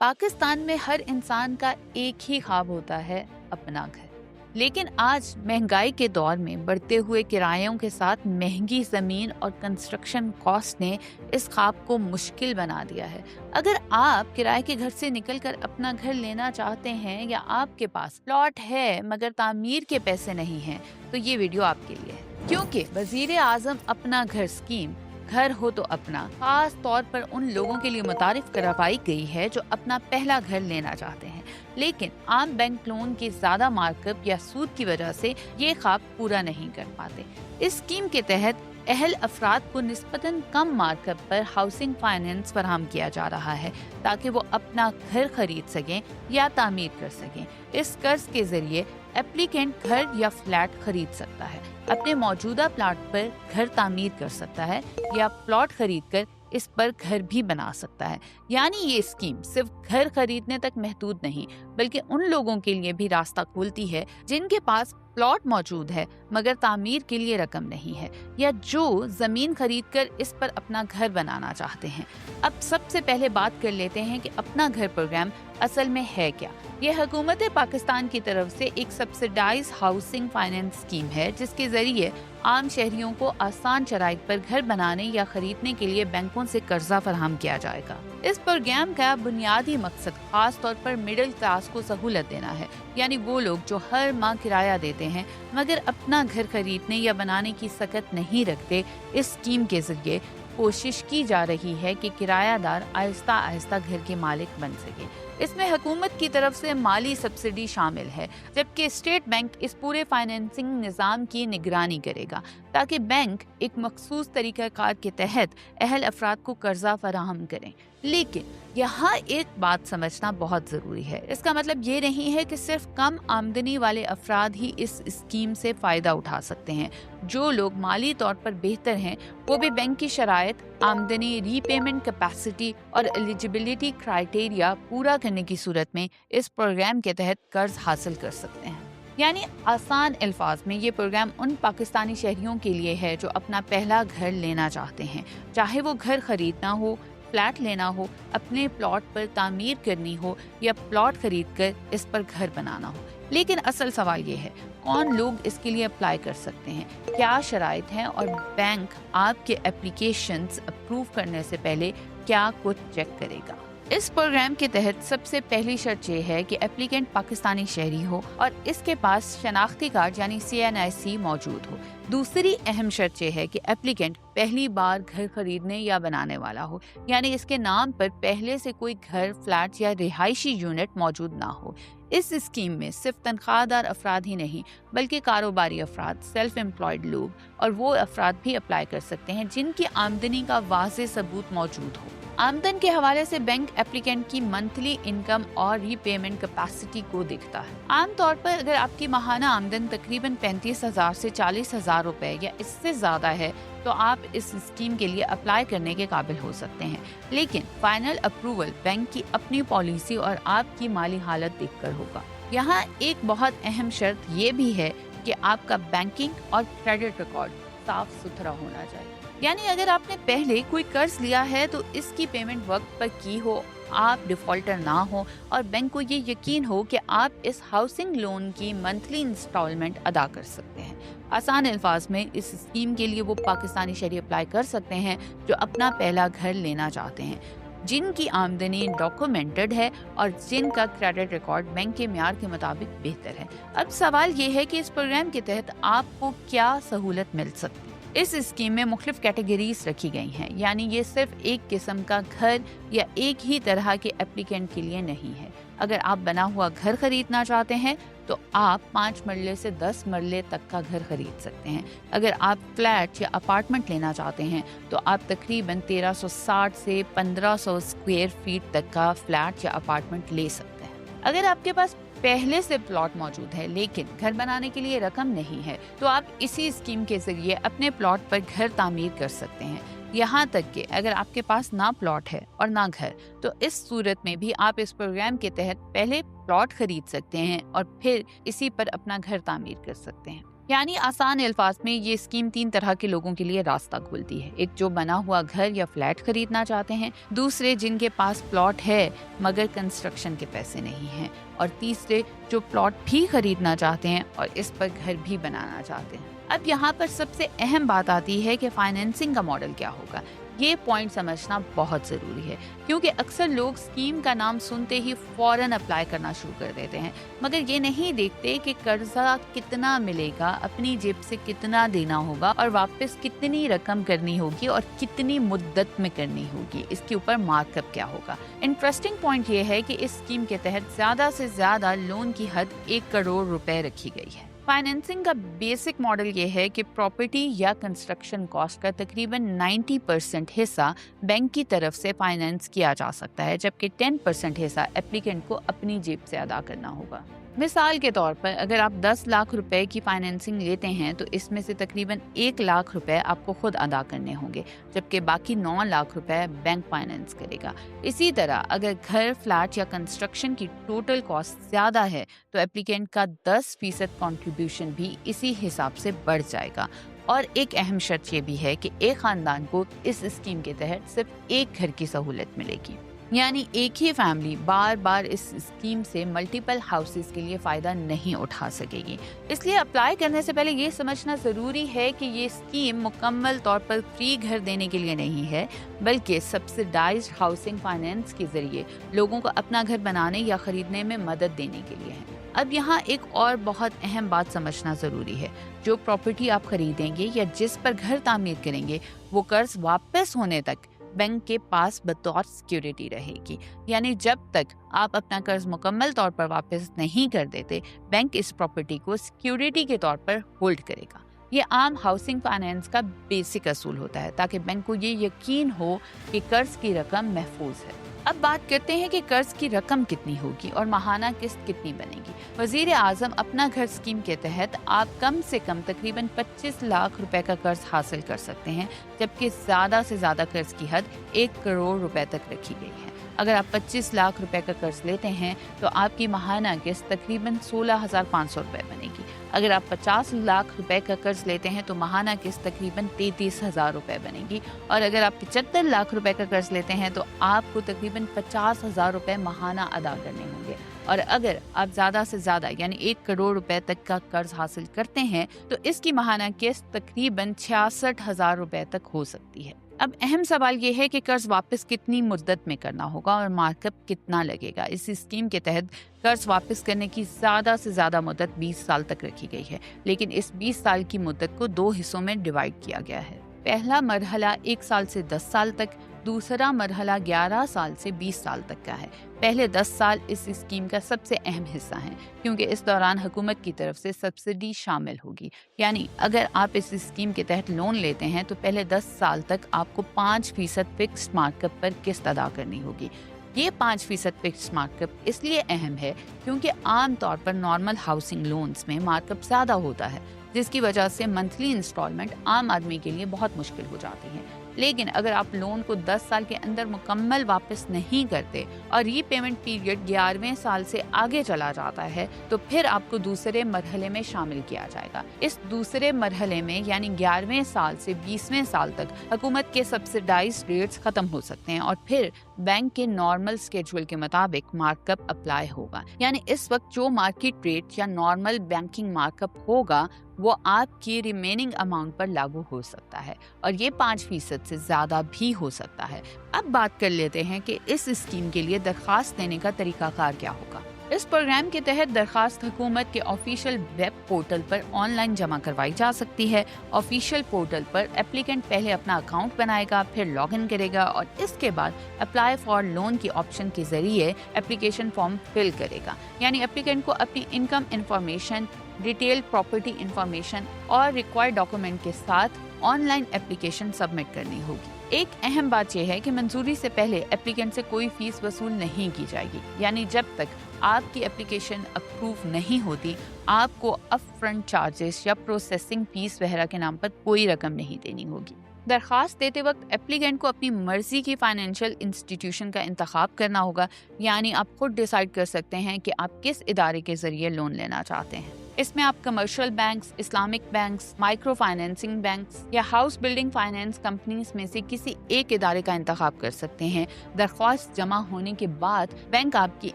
पाकिस्तान में हर इंसान का एक ही ख्वाब होता है, अपना घर। लेकिन आज महंगाई के दौर में बढ़ते हुए किरायों के साथ महंगी ज़मीन और कंस्ट्रक्शन कॉस्ट ने इस ख्वाब को मुश्किल बना दिया है। अगर आप किराए के घर से निकलकर अपना घर लेना चाहते हैं या आपके पास प्लॉट है मगर तामीर के पैसे नहीं हैं, तो ये वीडियो आपके लिए है। क्योंकि वज़ीर आज़म अपना घर स्कीम, घर हो तो अपना, खास तौर पर उन लोगों के लिए मुतारिफ करवाई गई है जो अपना पहला घर लेना चाहते हैं, लेकिन आम बैंक लोन के ज्यादा मार्कअप या सूद की वजह से ये ख्वाब पूरा नहीं कर पाते। इस स्कीम के तहत अहल अफराद को निस्बतन कम मार्कअप पर हाउसिंग फाइनेंस फराहम किया जा रहा है ताकि वो अपना घर खरीद सकें या तामीर कर सकें। इस कर्ज के जरिए एप्लीकेंट घर या फ्लैट खरीद सकता है, अपने मौजूदा प्लॉट पर घर तामीर कर सकता है या प्लॉट खरीद कर इस पर घर भी बना सकता है। यानी ये स्कीम सिर्फ घर खरीदने तक महदूद नहीं, बल्कि उन लोगों के लिए भी रास्ता खोलती है जिनके पास प्लॉट मौजूद है मगर तामीर के लिए रकम नहीं है, या जो जमीन खरीदकर इस पर अपना घर बनाना चाहते हैं। अब सबसे पहले बात कर लेते हैं कि अपना घर प्रोग्राम असल में है क्या। ये हुकूमत पाकिस्तान की तरफ से एक सब्सिडाइज हाउसिंग फाइनेंस स्कीम है जिसके जरिए आम शहरियों को आसान शराइत पर घर बनाने या खरीदने के लिए बैंकों से कर्जा फराहम किया जाएगा। इस प्रोग्राम का बुनियादी मकसद खास तौर पर मिडिल क्लास को सहूलत देना है, यानी वो लोग जो हर माह किराया देते हैं मगर अपना घर खरीदने या बनाने की सकत नहीं रखते। इस स्कीम के जरिए कोशिश की जा रही है कि किरायादार आहिस्ता आहिस्ता घर के मालिक बन सके। इसमें हुकूमत की तरफ से माली सब्सिडी शामिल है, जबकि स्टेट बैंक इस पूरे फाइनेंसिंग निज़ाम की निगरानी करेगा ताकि बैंक एक मखसूस तरीक़ाकार के तहत अहल अफराद को कर्जा फराहम करें। लेकिन यहाँ एक बात समझना बहुत ज़रूरी है। इसका मतलब ये नहीं है कि सिर्फ कम आमदनी वाले अफराद ही इस स्कीम से फ़ायदा उठा सकते हैं। जो लोग माली तौर पर बेहतर हैं वो भी बैंक की शराइत, आमदनी, रीपेमेंट कैपेसिटी और एलिजिबिलिटी क्राइटेरिया पूरा करने की सूरत में इस प्रोग्राम के तहत कर्ज हासिल कर सकते हैं। यानी आसान अल्फाज में ये प्रोग्राम उन पाकिस्तानी शहरियों के लिए है जो अपना पहला घर लेना चाहते हैं, चाहे वो घर खरीदना हो, फ्लैट लेना हो, अपने प्लॉट पर तामीर करनी हो या प्लॉट खरीदकर इस पर घर बनाना हो। लेकिन असल सवाल ये है, कौन लोग इसके लिए अप्लाई कर सकते हैं, क्या शराइत हैं और बैंक आपके एप्लीकेशंस अप्रूव करने से पहले क्या कुछ चेक करेगा। इस प्रोग्राम के तहत सबसे पहली शर्त ये है कि एप्लीकेंट पाकिस्तानी शहरी हो और इसके पास शनाख्ती कार्ड यानी CNIC मौजूद हो। दूसरी अहम शर्त ये है कि एप्लीकेंट पहली बार घर खरीदने या बनाने वाला हो, यानी इसके नाम पर पहले से कोई घर, फ्लैट या रिहायशी यूनिट मौजूद ना हो। इस स्कीम में सिर्फ तनख्वाहदार अफराद ही नहीं बल्कि कारोबारी अफराद, सेल्फ एम्प्लॉयड लोग और वो अफराद भी अप्लाई कर सकते हैं जिनकी आमदनी का वाज़ेह सबूत मौजूद हो। आमदन के हवाले से बैंक एप्लीकेंट की मंथली इनकम और रीपेमेंट कैपेसिटी को देखता है। आमतौर पर अगर आपकी माहाना आमदन तकरीबन 35,000 से 40,000 रुपए या इससे ज़्यादा है तो आप इस स्कीम के लिए अप्लाई करने के काबिल हो सकते हैं। लेकिन फाइनल अप्रूवल बैंक की अपनी पॉलिसी और आपकी माली हालत देखकर होगा। यहाँ एक बहुत अहम शर्त ये भी है कि आपका बैंकिंग और क्रेडिट रिकॉर्ड साफ सुथरा होना चाहिए। यानी अगर आपने पहले कोई कर्ज लिया है तो इसकी पेमेंट वक्त पर की हो, आप डिफॉल्टर ना हो और बैंक को ये यकीन हो कि आप इस हाउसिंग लोन की मंथली इंस्टॉलमेंट अदा कर सकते हैं। आसान अल्फाज में इस स्कीम के लिए वो पाकिस्तानी शहरी अप्लाई कर सकते हैं जो अपना पहला घर लेना चाहते हैं, जिनकी आमदनी डॉक्यूमेंटेड है और जिनका क्रेडिट रिकॉर्ड बैंक के म्यार के मुताबिक बेहतर है। अब सवाल ये है कि इस प्रोग्राम के तहत आपको क्या सहूलत मिल सकती है। इस स्कीम में मुख्तलिफ कैटेगरीज रखी गई हैं, यानी ये सिर्फ एक किस्म का घर या एक ही तरह के एप्लीकेंट के लिए नहीं है। अगर आप बना हुआ घर खरीदना चाहते हैं तो आप 5 मरले से 10 मरले तक का घर खरीद सकते हैं। अगर आप फ्लैट या अपार्टमेंट लेना चाहते हैं तो आप तकरीबन 1360 से 1500 स्क्वायर फीट तक का फ्लैट या अपार्टमेंट ले सकते हैं। अगर आपके पास पहले से प्लॉट मौजूद है लेकिन घर बनाने के लिए रकम नहीं है तो आप इसी स्कीम के जरिए अपने प्लॉट पर घर तामीर कर सकते हैं। यहाँ तक कि अगर आपके पास ना प्लॉट है और ना घर तो इस सूरत में भी आप इस प्रोग्राम के तहत पहले प्लॉट खरीद सकते हैं और फिर इसी पर अपना घर तामीर कर सकते हैं। यानी आसान अल्फाज में ये स्कीम 3 तरह के लोगों के लिए रास्ता खोलती है। एक जो बना हुआ घर या फ्लैट खरीदना चाहते हैं, दूसरे जिनके पास प्लॉट है मगर कंस्ट्रक्शन के पैसे नहीं हैं, और तीसरे जो प्लॉट भी खरीदना चाहते हैं और इस पर घर भी बनाना चाहते हैं। अब यहाँ पर सबसे अहम बात आती है कि फाइनेंसिंग का मॉडल क्या होगा। ये पॉइंट समझना बहुत ज़रूरी है, क्योंकि अक्सर लोग स्कीम का नाम सुनते ही फौरन अप्लाई करना शुरू कर देते हैं, मगर ये नहीं देखते कि कर्जा कितना मिलेगा, अपनी जेब से कितना देना होगा और वापस कितनी रकम करनी होगी और कितनी मुद्दत में करनी होगी, इसके ऊपर मार्कअप क्या होगा। इंटरेस्टिंग पॉइंट ये है कि इस स्कीम के तहत ज़्यादा से ज़्यादा लोन की हद 1 करोड़ रुपए रखी गई है। फाइनेंसिंग का बेसिक मॉडल ये है कि प्रॉपर्टी या कंस्ट्रक्शन कॉस्ट का तकरीबन 90% हिस्सा बैंक की तरफ से फाइनेंस किया जा सकता है, जबकि 10% हिस्सा एप्लीकेंट को अपनी जेब से अदा करना होगा। मिसाल के तौर पर अगर आप 10 लाख रुपए की फाइनेंसिंग लेते हैं तो इसमें से तकरीबन 1 लाख रुपए आपको खुद अदा करने होंगे, जबकि बाकी 9 लाख रुपए बैंक फाइनेंस करेगा। इसी तरह अगर घर, फ्लैट या कंस्ट्रक्शन की टोटल कॉस्ट ज़्यादा है तो एप्लीकेंट का 10% कॉन्ट्रीब्यूशन भी इसी हिसाब से बढ़ जाएगा। और एक अहम शर्त ये भी है कि एक खानदान को इस स्कीम के तहत सिर्फ एक घर की सहूलत मिलेगी, यानी एक ही फैमिली बार बार इस स्कीम से मल्टीपल हाउसेस के लिए फ़ायदा नहीं उठा सकेगी। इसलिए अप्लाई करने से पहले ये समझना ज़रूरी है कि ये स्कीम मुकम्मल तौर पर फ्री घर देने के लिए नहीं है, बल्कि सब्सिडाइज्ड हाउसिंग फाइनेंस के ज़रिए लोगों को अपना घर बनाने या ख़रीदने में मदद देने के लिए है। अब यहाँ एक और बहुत अहम बात समझना ज़रूरी है। जो प्रॉपर्टी आप खरीदेंगे या जिस पर घर तामीर करेंगे, वो कर्ज वापस होने तक बैंक के पास बतौर सिक्योरिटी रहेगी। यानी जब तक आप अपना कर्ज मुकम्मल तौर पर वापस नहीं कर देते, बैंक इस प्रॉपर्टी को सिक्योरिटी के तौर पर होल्ड करेगा। ये आम हाउसिंग फाइनेंस का बेसिक असूल होता है, ताकि बैंक को ये यकीन हो कि कर्ज की रकम महफूज है। अब बात करते हैं कि कर्ज की रकम कितनी होगी और माहाना किस्त कितनी बनेगी। वजीर आजम अपना घर स्कीम के तहत आप कम से कम तकरीबन 25 लाख रुपए का कर्ज हासिल कर सकते हैं, जबकि ज़्यादा से ज़्यादा कर्ज की हद 1 करोड़ रुपए तक रखी गई है। अगर आप 25 लाख रुपए का कर्ज लेते हैं तो आपकी माहाना किस्त तकरीबन 16,500 रुपए बनेगी। अगर आप 50 लाख रुपए का कर्ज लेते हैं तो माहाना किस्त तकरीबन 33,000 रुपए बनेगी। और अगर आप 75 लाख रुपए का कर्ज लेते हैं तो आपको तकरीबन 50,000 रुपए माहाना अदा करने होंगे। और अगर आप ज़्यादा से ज़्यादा यानी 1 करोड़ रुपए तक का कर्ज हासिल करते हैं तो इसकी माहाना किस्त तकरीबन 66,000 रुपए तक हो सकती है। अब अहम सवाल ये है कि कर्ज वापस कितनी मुद्दत में करना होगा और मार्कअप कितना लगेगा। इस स्कीम के तहत कर्ज वापस करने की ज़्यादा से ज़्यादा मुद्दत 20 साल तक रखी गई है, लेकिन इस 20 साल की मुद्दत को 2 हिस्सों में डिवाइड किया गया है। पहला मरहला 1 साल से 10 साल तक, दूसरा मरहला 11 साल से 20 साल तक का है। पहले 10 साल इस स्कीम का सबसे अहम हिस्सा हैं, क्योंकि इस दौरान हुकूमत की तरफ से सब्सिडी शामिल होगी। यानी अगर आप इस स्कीम के तहत लोन लेते हैं तो पहले 10 साल तक आपको 5% फिक्स्ड मार्कअप पर किस्त अदा करनी होगी। ये 5% फिक्स्ड मार्कअप इसलिए अहम है क्योंकि आम तौर पर नॉर्मल हाउसिंग लोन्स में मार्कअप ज़्यादा होता है, जिसकी वजह से मंथली इंस्टॉलमेंट आम आदमी के लिए बहुत मुश्किल हो जाती है। लेकिन अगर आप लोन को 10 साल के अंदर मुकम्मल वापस नहीं करते और रीपेमेंट पीरियड 11वें साल से आगे चला जाता है तो फिर आपको दूसरे मरहले में शामिल किया जाएगा। इस दूसरे मरहले में यानी 11वें साल से 20वें साल तक हुकूमत के सब्सिडाइज्ड रेट्स खत्म हो सकते हैं और फिर बैंक के नॉर्मल स्केड्यूल के मुताबिक मार्कअप अप्लाई होगा। यानी इस वक्त जो मार्केट रेट या नॉर्मल बैंकिंग मार्कअप होगा वो आपकी रिमेनिंग अमाउंट पर लागू हो सकता है और ये 5% से ज़्यादा भी हो सकता है। अब बात कर लेते हैं कि इस स्कीम के लिए दरख्वास्त देने का तरीकाकार क्या होगा। इस प्रोग्राम के तहत दरख्वास्त हुकूमत के ऑफिशियल वेब पोर्टल पर ऑनलाइन जमा करवाई जा सकती है। ऑफिशियल पोर्टल पर एप्लीकेंट पहले अपना अकाउंट बनाएगा, फिर लॉगिन करेगा और इसके बाद अप्लाई फॉर लोन की ऑप्शन के जरिए एप्लीकेशन फॉर्म फिल करेगा। यानी एप्लीकेंट को अपनी income information, detail property information और रिक्वायर्ड डॉक्यूमेंट के साथ ऑनलाइन एप्लीकेशन सबमिट करनी होगी। एक अहम बात यह है कि मंजूरी से पहले एप्लीकेंट से कोई फीस वसूल नहीं की जाएगी। यानी जब तक आपकी एप्लीकेशन अप्रूव नहीं होती आपको अपफ्रंट चार्जेस या प्रोसेसिंग फीस वगैरह के नाम पर कोई रकम नहीं देनी होगी। दरख्वास्त देते वक्त एप्लीकेंट को अपनी मर्जी की फाइनेंशियल इंस्टीट्यूशन का इंतखाब करना होगा। यानी आप खुद डिसाइड कर सकते हैं कि आप किस इदारे के जरिए लोन लेना चाहते हैं। इसमें आप commercial banks, Islamic banks, micro financing banks या हाउस बिल्डिंग फाइनेंस कंपनीज में से किसी एक इदारे का इंतखाब कर सकते हैं। दरख्वास्त जमा होने के बाद बैंक आपकी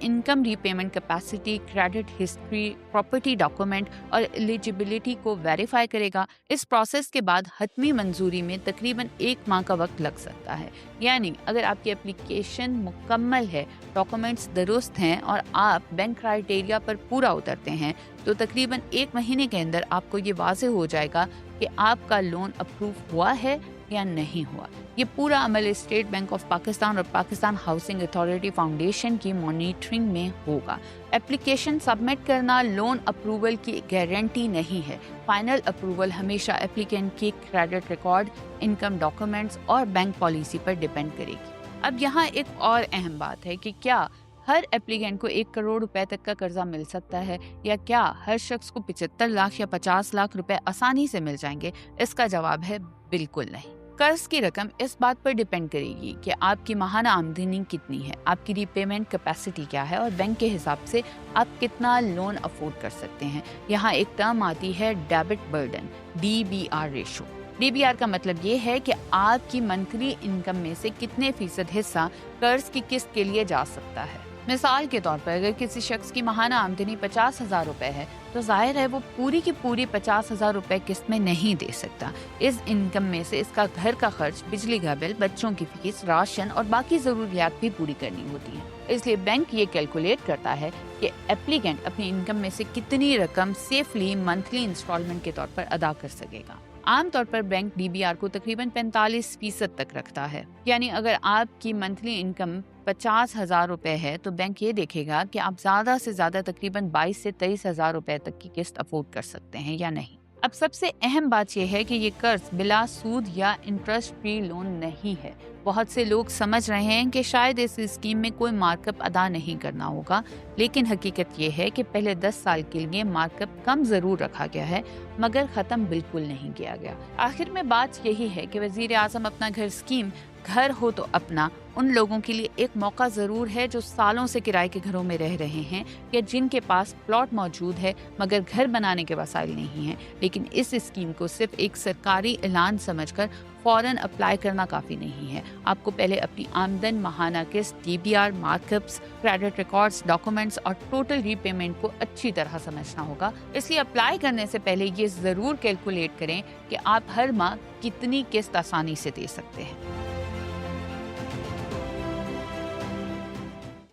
income repayment capacity, credit history, property document और एलिजिबिलिटी को वेरीफाई करेगा। इस प्रोसेस के बाद हतमी मंजूरी में तकरीबन 1 माह का वक्त लग सकता है। यानी अगर आपकी एप्लीकेशन मुकम्मल है, डॉक्यूमेंट्स दुरुस्त हैं और आप बैंक क्राइटेरिया पर पूरा उतरते हैं, तो तकरीबन 1 महीने के अंदर आपको ये वाज़ेह हो जाएगा कि आपका लोन अप्रूव हुआ है या नहीं हुआ। ये पूरा अमल स्टेट बैंक ऑफ पाकिस्तान और पाकिस्तान हाउसिंग अथॉरिटी फाउंडेशन की मॉनिटरिंग में होगा। एप्लीकेशन सबमिट करना लोन अप्रूवल की गारंटी नहीं है। फाइनल अप्रूवल हमेशा एप्लीकेंट के क्रेडिट रिकॉर्ड, इनकम डॉक्यूमेंट्स और बैंक पॉलिसी पर डिपेंड करेगी। अब यहाँ एक और अहम बात है कि क्या हर एप्लीकेंट को 1 करोड़ रुपए तक का कर्जा मिल सकता है, या क्या हर शख्स को 75 लाख या 50 लाख रुपए आसानी से मिल जाएंगे? इसका जवाब है बिल्कुल नहीं। कर्ज की रकम इस बात पर डिपेंड करेगी कि आपकी माहाना आमदनी कितनी है, आपकी रीपेमेंट कैपेसिटी क्या है और बैंक के हिसाब से आप कितना लोन अफोर्ड कर सकते हैं। यहाँ एक टर्म आती है debit burden, DBR ratio. DBR का मतलब ये है कि आपकी मंथली इनकम में से कितने फीसद हिस्सा कर्ज की किस्त के लिए जा सकता है। मिसाल के तौर पर अगर किसी शख्स की माहाना आमदनी 50,000 रुपए है, तो जाहिर है वो पूरी की पूरी 50,000 रुपए किस्त में नहीं दे सकता। इस इनकम में से इसका घर का खर्च, बिजली का बिल, बच्चों की फीस, राशन और बाकी जरूरियात भी पूरी करनी होती है। इसलिए बैंक ये कैलकुलेट करता है कि एप्लीकेंट अपनी इनकम में से कितनी रकम सेफली मंथली इंस्टॉलमेंट के तौर पर अदा कर सकेगा। आमतौर पर बैंक DBR को तकरीबन 45% तक रखता है। यानी अगर आपकी मंथली इनकम 50,000 रुपए है, तो बैंक ये देखेगा कि आप ज्यादा से ज्यादा तकरीबन 22 से 23,000 रुपए तक की किस्त अफोर्ड कर सकते हैं या नहीं। अब सबसे अहम बात यह है कि ये कर्ज बिला सूद या इंटरेस्ट फ्री लोन नहीं है। बहुत से लोग समझ रहे हैं कि शायद इस स्कीम में कोई मार्कअप अदा नहीं करना होगा, लेकिन हकीकत ये है कि पहले 10 साल के लिए मार्कअप कम जरूर रखा गया है, मगर खत्म बिल्कुल नहीं किया गया। आखिर में बात यही है कि वजीर आजम अपना घर स्कीम घर हो तो अपना उन लोगों के लिए एक मौका जरूर है जो सालों से किराए के घरों में रह रहे हैं या जिनके पास प्लॉट मौजूद है मगर घर बनाने के वसाइल नहीं हैं। लेकिन इस स्कीम को सिर्फ एक सरकारी ऐलान समझकर फौरन अप्लाई करना काफी नहीं है। आपको पहले अपनी आमदन, माहाना किस्त, DBR, markups, credit records, documents और टोटल रीपेमेंट को अच्छी तरह समझना होगा। इसलिए अप्लाई करने से पहले ये जरूर कैलकुलेट करें कि आप हर माह कितनी किस्त आसानी से दे सकते हैं।